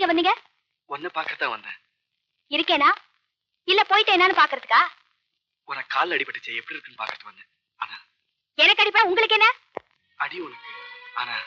இங்க வந்தீங்க? உன்னை பார்க்கத்தான் வந்தேன். இருக்கேனா இல்ல போயிட்டேனான்னு பாக்குறதுக்கா? உனக்கு கால் அடிபட்டுச்சு, எப்படி இருக்குன்னு பாக்கட்டு வந்தேன். ஆனா எனக்கு அடிப்பா உங்களுக்கு என்ன? அடி உனக்கு, ஆனா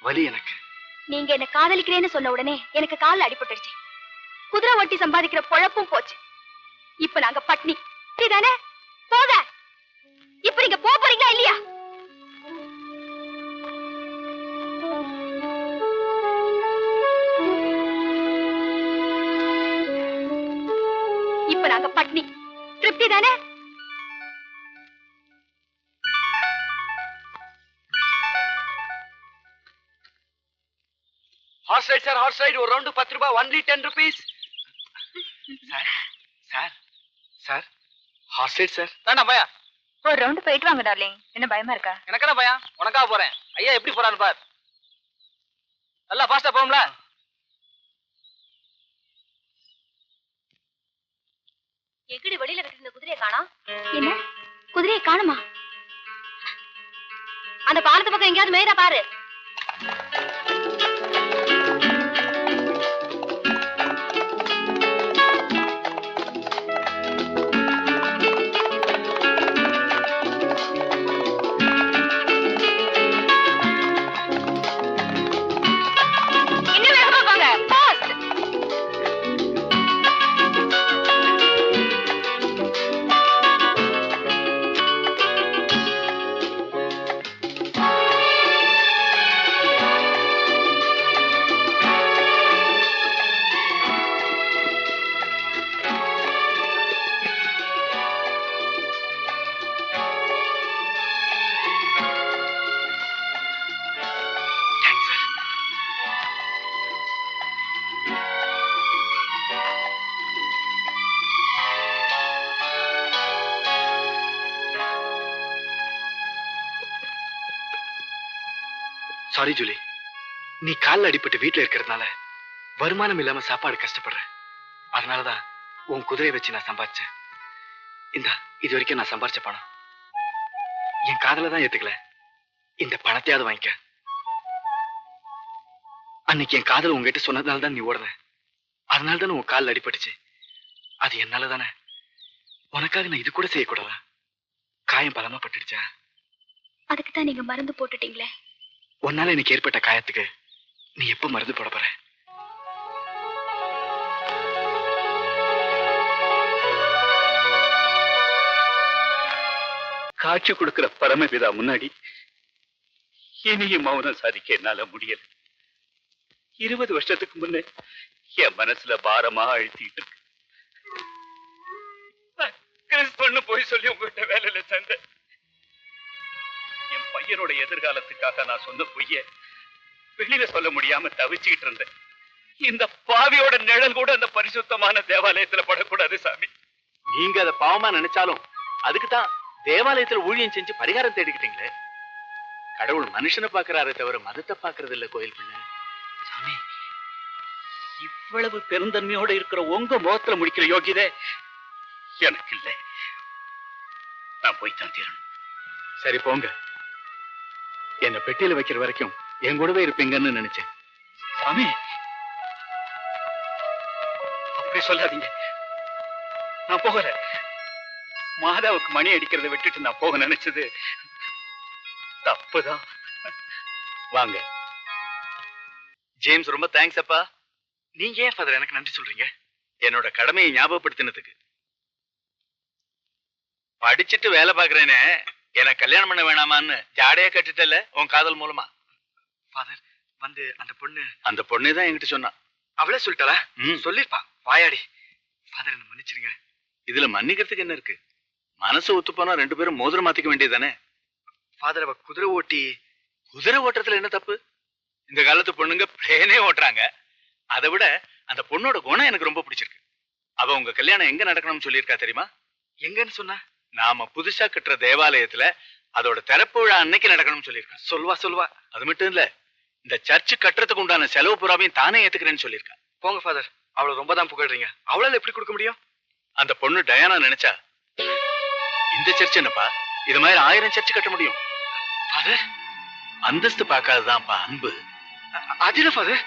வலி எனக்கு. நீங்க என்ன காதலிக்கிறேன்னு சொன்ன உடனே எனக்கு கால்ல அடிபட்டுடுச்சு. குதிரை ஓட்டி சம்பாதிக்கிற பொழப்பும் போச்சு. இப்ப நாங்க பட்னி. சரிதானே? போக. இப்ப நீங்க போறீங்களா இல்லையா? இப்ப நாங்க பட்னி. திருப்தி தானே? Horse ride sir, horse ride. ஒரு ரவுண்டு 10 ரூபாய், only 10 rupees. Sir sir sir, horse ride sir. தாண்டா பையா, ஒரு ரவுண்ட் போயிட்டு வாங்க டார்லிங். என்ன பயமா இருக்கா? எனக்கு என்ன பையா, உனக்காக போறேன். ஐயா எப்படி போறான்னு பார். நல்லா ஃபாஸ்டா போகும்ல. எங்கடி வெளியில கட்டிருந்த குதிரையை காணோம்? என்ன குதிரையை காணுமா? அந்த பாலத்து பக்கம் எங்கேயாவது மேய்தா பாரு. சாரி ஜூலி, நீ கால்ல அடிபட்டு வீட்டுல இருக்கிறதுனால வருமானம் இல்லாம சாப்பாடு கஷ்டப்படுறேன். அதனாலதான் உன் குதிரையை வச்சு நான் சம்பாதிச்சேன். இந்தா, இது வரைக்கும் நான் சம்பாதிச்ச பணம். என் காதல தான் ஏத்துக்கல, இந்த பணத்தையாவது வாங்கிக்க. அன்னைக்கு என் காதல் உங்ககிட்ட சொன்னதுனால தான் நீ ஓடுற. அதனால தானே உன் காலில் அடிபட்டுச்சு. அது என்னால தானே. உனக்காக நான் இது கூட செய்யக்கூடாதா? காயம் பலமா பட்டுடுச்சா? அதுக்கு தான் நீங்க மருந்து போட்டுட்டீங்களே. உன்னால எனக்கு ஏற்பட்ட காயத்துக்கு நீ எப்ப மருந்து போட போற? காட்சி கொடுக்கிற பரமபிதா முன்னாடி இனியும் மௌனம் சாதிக்க என்னால முடியல. 20 வருஷத்துக்கு முன்னே என் மனசுல பாரமா அழுத்திட்டு இருக்கு. கிறிஸ்துவன்னு போய் சொல்லி உங்ககிட்ட வேலையில சேர்ந்தேன். என் பையனோட எதிர்காலத்துக்காக நான் சொன்ன பொய்ய வெளியில சொல்ல முடியாம தவிச்சுக்கிட்டு இருந்தேன். இந்த பாவியோட நிழல் கூட அந்த பரிசுத்தமான தேவாலயத்துல படக்கூடாது சாமி. நீங்க அதை பாவமா நினைச்சாலும் அதுக்குதான் தேவாலயத்துல ஊழியம் செஞ்சு பரிகாரம் தேடிக்கிட்டீங்களே. கடவுள் மனுஷனை பாக்குறாரே தவிர மதத்தை பாக்குறது இல்ல கோயில் பிள்ளை. சாமி, இவ்வளவு பெருந்தன்மையோட இருக்கிற உங்க முகத்துல முடிக்கிற யோகியதை எனக்கு இல்லை. நான் போய்தான் தீரணும். சரி போங்க. என்ன பெட்டியில வைக்கிற வரைக்கும் என் கூடவே இருப்பீங்கன்னு நினைச்சேன். சாமி, அப்படி சொல்லாதீங்க. நான் போகல. மாதாவுக்கு மணி அடிக்கிறத விட்டுட்டு நான் போக நினைச்சது தப்புதான். வாங்க. ஜேம்ஸ், ரொம்ப தேங்க்ஸ் அப்பா. நீங்க ஏன் ஃபாதர் எனக்கு நன்றி சொல்றீங்க? என்னோட கடமையை ஞாபகப்படுத்தினதுக்கு. படிச்சுட்டு வேலை பாக்குறேன்னு என்ன கல்யாணம் பண்ண வேணாமான்னு ஜாடையா கட்டுட்டல உன் காதல் மூலமா. ஃபாதர், வந்து அந்த பொண்ணே தான் என்கிட்ட சொன்னா. அவளே சொல்லிட்டாளா? சொல்லிருப்பா, வாயாடி. ஃபாதர், என்ன மன்னிச்சிருங்க. இதுல மன்னிக்கிறதுக்கு என்ன இருக்கு? மனசு ஒத்து போனா 2 பேரும் மோதிரம் மாத்திக்க வேண்டியதானே. ஃபாதர், அவ குதிரை ஓட்டுறதுல என்ன தப்பு? இந்த காலத்து பொண்ணுங்க பிளேனே ஓட்டுறாங்க. அதை விட அந்த பொண்ணோட குணம் எனக்கு ரொம்ப பிடிச்சிருக்கு. அவ உங்க கல்யாணம் எங்க நடக்கணும்னு சொல்லியிருக்கா தெரியுமா? எங்கன்னு சொன்னா? நாம புதுசா கட்டுற தேவாலயத்துல அதோட திறப்பு விழா அன்னைக்கு நடக்கணும்னு சொல்லியிருக்கா. சொல்வா. அது மட்டும் இல்ல, இந்த சர்ச்சு கட்டுறதுக்கு உண்டான செலவு புறாவையும் தானே ஏத்துக்கிறேன்னு சொல்லியிருக்கா. போங்க ஃபாதர், அவளை ரொம்ப தான் புகழ்றீங்க. அவளால எப்படி கொடுக்க முடியும்? அந்த பொண்ணு டயானா நினைச்சா இந்த சர்ச் என்னப்பா, இது மாதிரி 1000 சர்ச்சு கட்ட முடியும். ஃபாதர், அந்தஸ்து பார்க்காததான்ப்பா அன்பு. அது என்ன ஃபாதர்?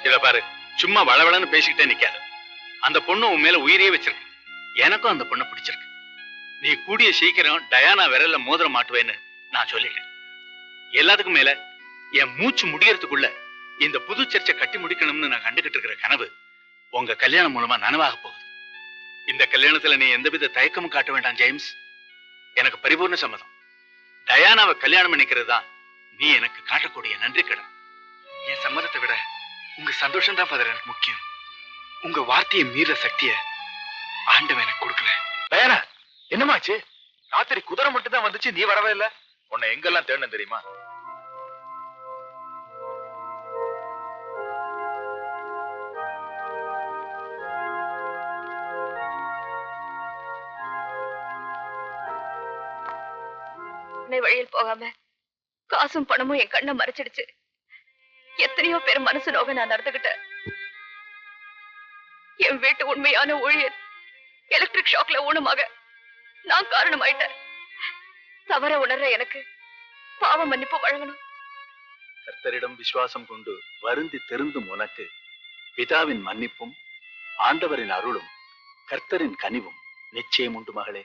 இத பாரு, சும்மா வளவளன்னு பேசிக்கிட்டே நிக்காத. அந்த பொண்ணு உன் மேல உயிரே வச்சிருக்கு. எனக்கும் அந்த பொண்ணை பிடிச்சிருக்கு. நீ கூடிய சீக்கிரம் டயானா விரல்ல மோதிரம் மாட்டுவேன்னு நான் சொல்லிட்டேன். எல்லாத்துக்கும் மேல என் மூச்சு முடியறதுக்குள்ள இந்த புது சர்ச்சை கட்டி முடிக்கணும்னு நான் கண்டுகிட்டு இருக்கிற கனவு உங்க கல்யாணம் மூலமா நனவாக போகுது. இந்த கல்யாணத்துல நீ எந்தவித தயக்கமும் காட்ட வேண்டாம் ஜேம்ஸ். எனக்கு பரிபூர்ண சம்மதம். டயானாவை கல்யாணம் பண்ணிக்கிறது தான் நீ எனக்கு காட்டக்கூடிய நன்றி கடன். என் சம்மதத்தை விட உங்க சந்தோஷம் தான் ஃபாதர் எனக்கு முக்கியம். உங்க வார்த்தையை மீற சக்திய ஆண்டவன் எனக்கு கொடுக்கல. டயானா, என்னமாச்சு? ராத்திரி குதிரை மட்டும் தான் வந்துச்சு, நீ வரவே இல்ல. உன்னை எங்கெல்லாம் தேடணும் தெரியுமா? வழியில் போகாம காசும் பணமும் என் கண்ணை மறைச்சிடுச்சு. எத்தனையோ பேர் மனசு நோக நான் நடந்துகிட்டேன். என் வீட்டு உண்மையான ஊழியர் எலக்ட்ரிக் ஷாக்ல ஊனமாக நான் காரணமாயிட்டேன். தவற உணர்ற எனக்கு பாவ மன்னிப்பு வழங்கணும். கர்த்தரிடம் விசுவாசம் கொண்டு வருந்தி திருந்தும் உனக்கு பிதாவின் மன்னிப்பும் ஆண்டவரின் அருளும் கர்த்தரின் கனிவும் நிச்சயம் உண்டு மகளே.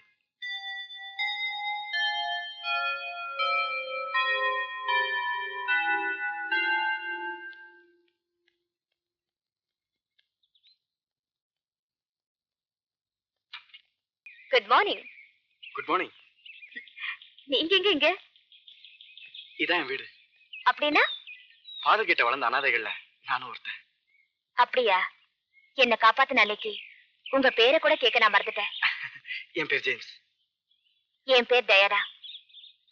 Good morning. Good morning. நீங்க எங்க இங்க? இதான் என் வீடு. அப்படின்னா ஃபாதர் கிட்ட வளர்ந்த அனாதைகள்ல நானும் ஒருத்தன். அப்படியா? என்ன காப்பாத்த நாளைக்கு உங்க பேரை கூட கேட்க நான் மறந்துட்டேன். என் பேர் ஜேம்ஸ். என் பேர் தயாரா.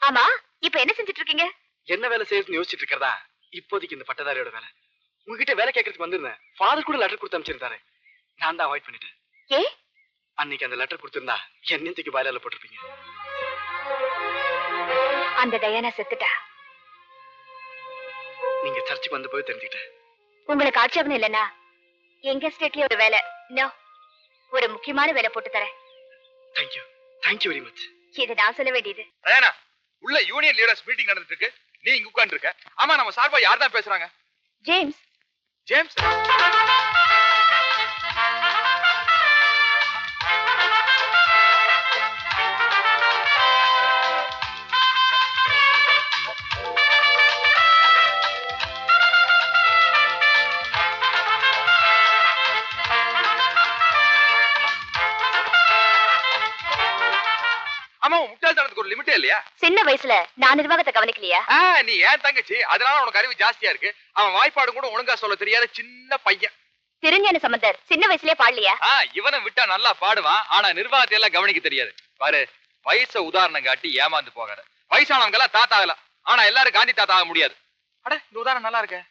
ஆமா, இப்ப என்ன செஞ்சுட்டு இருக்கீங்க? என்ன வேலை செய்யறதுன்னு யோசிச்சுட்டு இருக்கிறதா இப்போதைக்கு இந்த பட்டதாரியோட வேலை. உங்ககிட்ட வேலை கேட்கறதுக்கு வந்திருந்தேன். ஃபாதர் கூட லெட்டர் கொடுத்து அனுப்பிச்சிருந்தாரு. நான் தான் அவாய்ட் பண்ணிட்டேன். ஏ? அன்னைக்கு அந்த லெட்டர் கொடுத்திருந்தா என்னையும் தூக்கி பாயிலால போட்டிருப்பீங்க. அந்த டயானா செத்துட்டா. நீங்க சர்ச்சுக்கு வந்த போய் தெரிஞ்சுக்கிட்டேன். உங்களுக்கு ஆட்சேபம் இல்லைன்னா எங்க ஸ்டேட்லயே ஒரு வேலை, ஒரு முக்கியமான வேலை போட்டு தரேன். தேங்க்யூ. Thank you very much. இது நான் சொல்ல வேண்டியது. டயானா, உள்ள யூனியன் லீடர்ஸ் மீட்டிங் நடந்துட்டு இருக்கு. நீ இங்க உட்கார்ந்து இருக்க. ஆமா, நம்ம சார்பா யார் தான் பேசுறாங்க? ஜேம்ஸ். ஜேம்ஸ்? ஆமா, முட்டாள்தனத்துக்கு ஒரு லிமிட்டே இல்லையா? சின்ன வயசுல நான் நிர்வாகத்தை கவனிக்கலையா? நீ ஏன் தங்கச்சி, அதனால உனக்கு அறிவு ஜாஸ்தியா இருக்கு. அவன் வாய்ப்பாடு கூட ஒழுங்கா சொல்ல தெரியாத சின்ன பையன். திருஞான சம்பந்தர் சின்ன வயசுலயே பாடலையா? இவனை விட்டா நல்லா பாடுவான், ஆனா நிர்வாகத்தை எல்லாம் கவனிக்க தெரியாது. பாரு, வயச உதாரணம் காட்டி ஏமாந்து போகாத. வயசானவங்க எல்லாம் தாத்தா ஆகலாம், ஆனா எல்லாரும் காந்தி தாத்தா ஆக முடியாது. அட, இந்த உதாரணம் நல்லா இருக்க.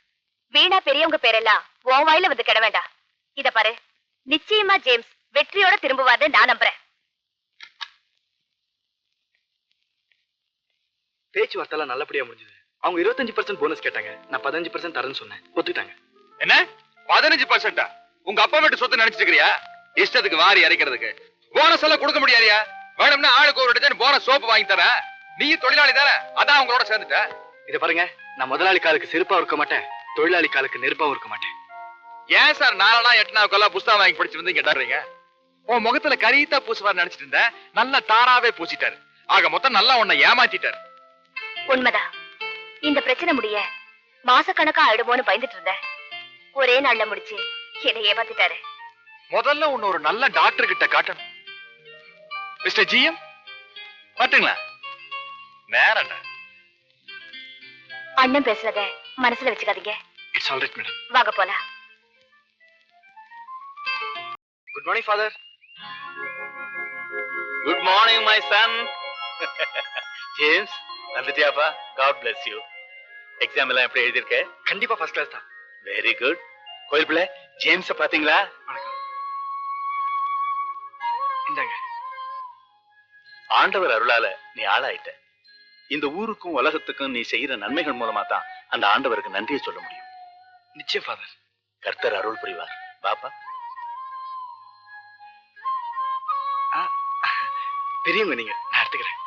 வீணா பெரியவங்க பேரெல்லாம் உன் வாயில வந்து கிட வேண்டாம். இத பாரு, நிச்சயமா ஜேம்ஸ் வெற்றியோட திரும்புவார்னு நான் நம்புறேன். பேச்சுவார்த்தை எல்லாம் நல்லபடியா முடிஞ்சது. அவங்க 25% போனஸ் கேட்டாங்க. நான் 15% தரேன்னு சொன்னேன். ஒத்துக்கிட்டாங்க. என்ன 15%? உங்க அப்பா வீட்டு சொத்து நினைச்சிட்டு இருக்கிறியா? இஷ்டத்துக்கு வாரி இறைக்கிறதுக்கு போனஸ் எல்லாம் கொடுக்க முடியாதியா? வேணும்னா ஆளுக்கு ஒரு டஜன் போனஸ் சோப்பு வாங்கி தர. நீ தொழிலாளி தானே, அதான் அவங்களோட சேர்ந்துட்ட. இத பாருங்க, நான் முதலாளி காலுக்கு செருப்பா இருக்க மாட்டேன், தொழிலாளி காலுக்கு நெருப்பாவும் இருக்க மாட்டேன். ஏன் சார் 4 8 புஸ்தகம் வாங்கி படிச்சிருந்து கேட்டாருங்க? உன் முகத்துல கரீத்தா பூசுவார் நினைச்சிட்டு இருந்தேன். நல்லா தாராவே பூசிட்டாரு. ஆக மொத்தம் நல்லா உன்னை ஏமாத்திட்டாரு. உண்மைதான். இந்த பிரச்சனை முடிய மாசக்கணக்கா ஆயிடுமோன்னு பயந்துட்டு இருந்தேன். ஒரே நாள்ல முடிச்சு என்னை ஏமாத்திட்டாரு. முதல்ல உன்னை ஒரு நல்ல டாக்டர் கிட்ட காட்டணும். மிஸ்டர் ஜிஎம், பாட்டுங்களா? நேரண்டா. அண்ணன் பேசுறத மனசுல வச்சுக்காதீங்க. It's all right madam. வாங்க போலாம். Good morning father. Good morning my son. James, வந்துட்டியாப்பா? God bless you. எக்ஸாம் எல்லாம் எப்படி எழுதிருக்க? கண்டிப்பா ஃபர்ஸ்ட் கிளாஸ் தான். Very good. கோயில் பிள்ளை, ஜேம்ஸ பாத்தீங்களா? வணக்கம். இந்தாங்க. ஆண்டவர் அருளால நீ ஆளாயிட்ட. இந்த ஊருக்கும் உலகத்துக்கும் நீ செய்யற நன்மைகள் மூலமா தான் அந்த ஆண்டவருக்கு நன்றியை சொல்ல முடியும். நிச்சயம் ஃபாதர். கர்த்தர் அருள் புரிவார். பாப்பா, பெரியவங்க நீங்க, நான் எடுத்துக்கிறேன்.